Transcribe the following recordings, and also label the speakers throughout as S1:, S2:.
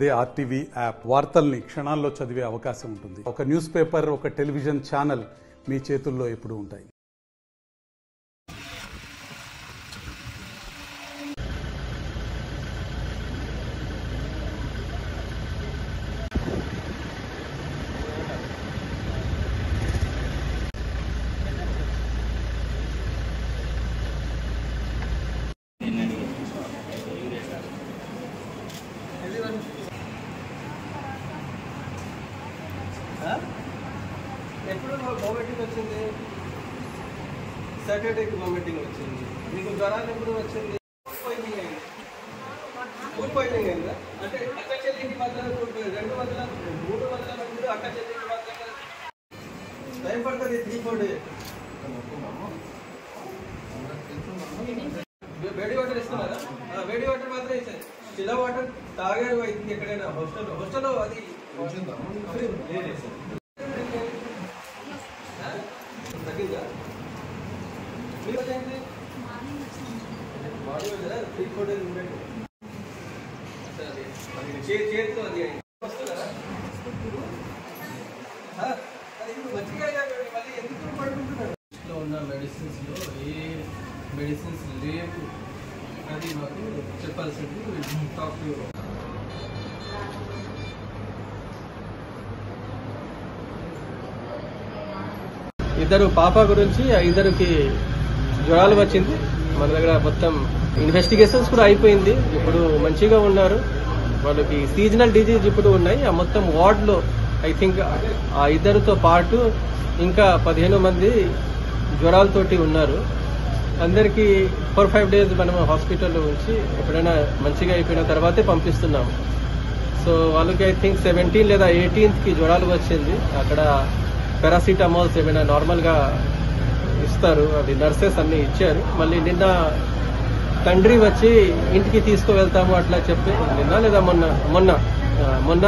S1: అదే RTV app వార్తల్ని క్షణాల్లో చదివే అవకాశం ఉంటుంది. ఒక న్యూస్ పేపర్, ఒక టెలివిజన్ ఛానల్ మీ చేతుల్లో ఎప్పుడూ ఉంటాయి.
S2: ఎప్పుడు వామిటింగ్ వచ్చింది? సాటర్డేకి వామిటింగ్ వచ్చింది. మీకు జ్వరాలు ఎప్పుడు వచ్చింది? ఫుడ్ పాయిజనింగ్ అయిందా? అంటే అక్క చెల్లికి మధ్యలో 2 వందల 3 వందల మంది అక్క చెల్లికి మధ్యలో టైం పడుతుంది. 3-4 days. వేడి వాటర్ ఇస్తున్నారా? వేడి వాటర్ మాత్రం ఇచ్చారు. చిల్ల వాటర్ తాగారు. ఎక్కడైనా హాస్టల్లో అది తగ్గిందా? మార్నింగ్ 3-4 days ఉండండి. చేతితో అది వస్తున్నారా? అది ఇప్పుడు మంచిగా మళ్ళీ ఎందుకు పడుకుంటున్నారు? ఇంట్లో ఉన్న మెడిసిన్స్లో ఏ మెడిసిన్స్ లేవు అది మాకు చెప్పాల్సింది. టాక్ టు ఇద్దరు పాప గురించి ఇద్దరికి జ్వరాలు వచ్చింది. మన దగ్గర మొత్తం ఇన్వెస్టిగేషన్స్ కూడా అయిపోయింది. ఇప్పుడు మంచిగా ఉన్నారు. వాళ్ళకి సీజనల్ డిజీజ్ ఇప్పుడు ఉన్నాయి. ఆ మొత్తం వార్డులో ఐ థింక్ ఆ ఇద్దరితో పాటు ఇంకా 15 మంది జ్వరాలతోటి ఉన్నారు. అందరికీ 4-5 days మనం హాస్పిటల్లో ఉంచి ఎప్పుడైనా మంచిగా అయిపోయిన తర్వాతే పంపిస్తున్నాము. సో వాళ్ళకి ఐ థింక్ 17 లేదా 18కి జ్వరాలు వచ్చింది. అక్కడ పారాసిటమాల్స్ ఏమైనా నార్మల్గా ఇస్తారు, అది నర్సెస్ అన్ని ఇచ్చారు. మళ్ళీ నిన్న తండ్రి వచ్చి ఇంటికి తీసుకువెళ్తాము అట్లా చెప్పి, నిన్న లేదా మొన్న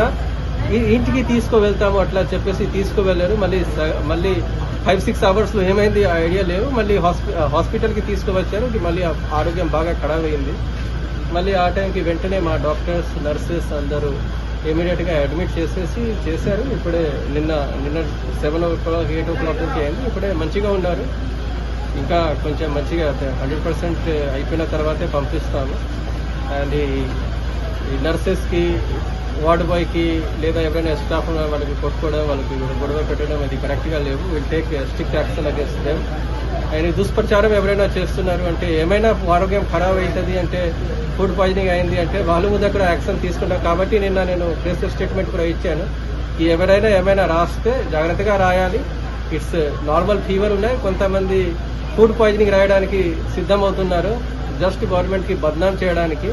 S2: ఇంటికి తీసుకువెళ్తాము అట్లా చెప్పేసి తీసుకువెళ్ళారు. మళ్ళీ 5-6 అవర్స్లో ఏమైంది ఐడియా లేవు. మళ్ళీ హాస్పిటల్కి తీసుకువచ్చారు. మళ్ళీ ఆరోగ్యం బాగా ఖరాబ్ అయింది. మళ్ళీ ఆ టైంకి వెంటనే మా డాక్టర్స్, నర్సెస్ అందరూ ఇమీడియట్ గా అడ్మిట్ చేశారు. ఇప్పుడే నిన్న 7 o'clock 8 o'clock నుంచి అయింది. ఇప్పుడే మంచిగా ఉన్నారు. ఇంకా కొంచెం మంచిగా 100% అయిపోయిన తర్వాతే పంపిస్తాము. అండ్ ఈ నర్సెస్ కి, వార్డ్ బాయ్ కి లేదా ఎవరైనా స్టాఫ్ వాళ్ళకి కొట్టుకోవడం, వాళ్ళకి గొడవ పెట్టడం అది కరెక్ట్ గా లేవు. Will take strict action against them. And దుష్ప్రచారం ఎవరైనా చేస్తున్నారు అంటే, ఏమైనా ఆరోగ్యం ఖరాబ్ అవుతుంది అంటే, ఫుడ్ పాయిజనింగ్ అయింది అంటే వాళ్ళ ముందు అక్కడ యాక్షన్ తీసుకుంటాం. కాబట్టి నేను ప్రెస్ స్టేట్మెంట్ కూడా ఇచ్చాను. ఎవరైనా ఏమైనా రాస్తే జాగ్రత్తగా రాయాలి. ఇట్స్ నార్మల్ ఫీవర్ ఉన్నాయి. కొంతమంది ఫుడ్ పాయిజనింగ్ రాయడానికి సిద్ధమవుతున్నారు, జస్ట్ గవర్నమెంట్ కి బద్నాం చేయడానికి.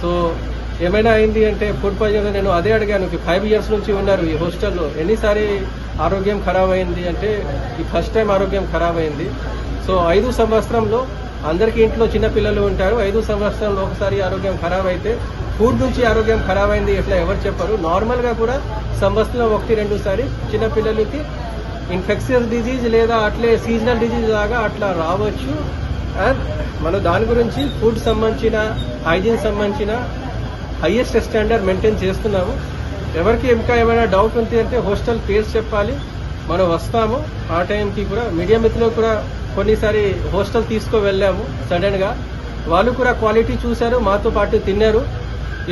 S2: సో ఏమైనా అయింది అంటే ఫుడ్ పాయిజనింగ్ నేను అదే అడిగాను. 5 years నుంచి ఉన్నారు ఈ హాస్టల్లో. ఎన్నిసారి ఆరోగ్యం ఖరాబ్ అయింది అంటే ఈ ఫస్ట్ టైం ఆరోగ్యం ఖరాబ్ అయింది. సో 5 సంవత్సరంలో అందరికీ ఇంట్లో చిన్నపిల్లలు ఉంటారు. 5 సంవత్సరంలో ఒకసారి ఆరోగ్యం ఖరాబ్ అయితే ఫుడ్ నుంచి ఆరోగ్యం ఖరాబ్ అయింది ఎట్లా ఎవరు చెప్పరు. నార్మల్ గా కూడా సంవత్సరంలో 1-2 సారి చిన్నపిల్లలకి ఇన్ఫెక్షియస్ డిజీజ్ లేదా అట్లే సీజనల్ డిజీజ్ లాగా అట్లా రావచ్చు. అండ్ మనం దాని గురించి ఫుడ్ సంబంధించిన, హైజీన్ సంబంధించిన హైయెస్ట్ స్టాండర్డ్ మెయింటైన్ చేస్తున్నాము. ఎవరికి ఇంకా ఏమైనా డౌట్ ఉంది అంటే హాస్టల్ పేరు చెప్పాలి, మనం వస్తాము. ఆ టైంకి కూడా మీడియా మిత్రులు కూడా కొన్నిసారి హాస్టల్ తీసుకు వెళ్ళాము సడన్ గా. వాళ్ళు కూడా క్వాలిటీ చూశారు, మాతో పాటు తిన్నారు.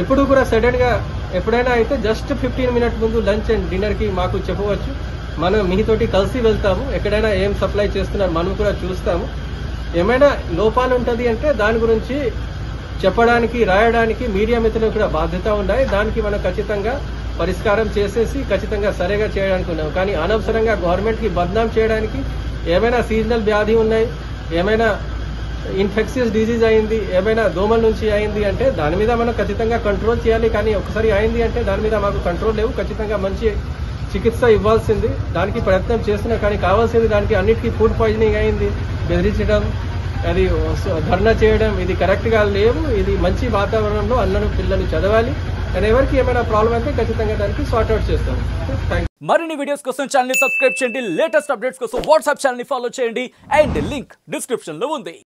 S2: ఇప్పుడు కూడా సడన్ గా ఎప్పుడైనా అయితే జస్ట్ 15 minutes ముందు లంచ్ అండ్ డిన్నర్ కి మాకు చెప్పవచ్చు. మనం మీతోటి కలిసి వెళ్తాము. ఎక్కడైనా ఏం సప్లై చేస్తున్నారు మనం కూడా చూస్తాము. ఏమైనా లోపాలు ఉంటుంది అంటే దాని గురించి చెప్పడానికి, రాయడానికి మీడియా మిత్రులు కూడా బాధ్యత ఉన్నాయి. దానికి మనం ఖచ్చితంగా పరిష్కారం చేసేసి ఖచ్చితంగా సరిగా చేయడానికి ఉన్నాం. కానీ అనవసరంగా గవర్నమెంట్ కి బద్నాం చేయడానికి, ఏమైనా సీజనల్ వ్యాధి ఉన్నాయి, ఏమైనా ఇన్ఫెక్షియస్ డిజీజ్ అయింది, ఏమైనా దోమల నుంచి అయింది అంటే దాని మీద మనం ఖచ్చితంగా కంట్రోల్ చేయాలి. కానీ ఒకసారి అయింది అంటే దాని మీద మాకు కంట్రోల్ లేవు. ఖచ్చితంగా మంచి చికిత్స ఇవ్వాల్సింది, దానికి ప్రయత్నం చేస్తున్నాం. కానీ కావాల్సింది దానికి అన్నిటికీ ఫుడ్ పాయిజనింగ్ అయింది, బెదిరించడం, అది ధర్నా చేయడం ఇది కరెక్ట్ గా లేవు. ఇది మంచి వాతావరణంలో అందరూ పిల్లలు చదవాలి. అండ్ ఎవరికి ఏమైనా ప్రాబ్లం అయితే ఖచ్చితంగా దానికి సార్ట్అవుట్ చేస్తాం.
S3: మరిన్ని వీడియోస్ కోసం ఛానల్ ని సబ్స్క్రైబ్ చేయండి. లేటెస్ట్ అప్డేట్స్ కోసం వాట్సాప్ ఛానల్ ని ఫాలో చేయండి. అండ్ లింక్ డిస్క్రిప్షన్ లో ఉంది.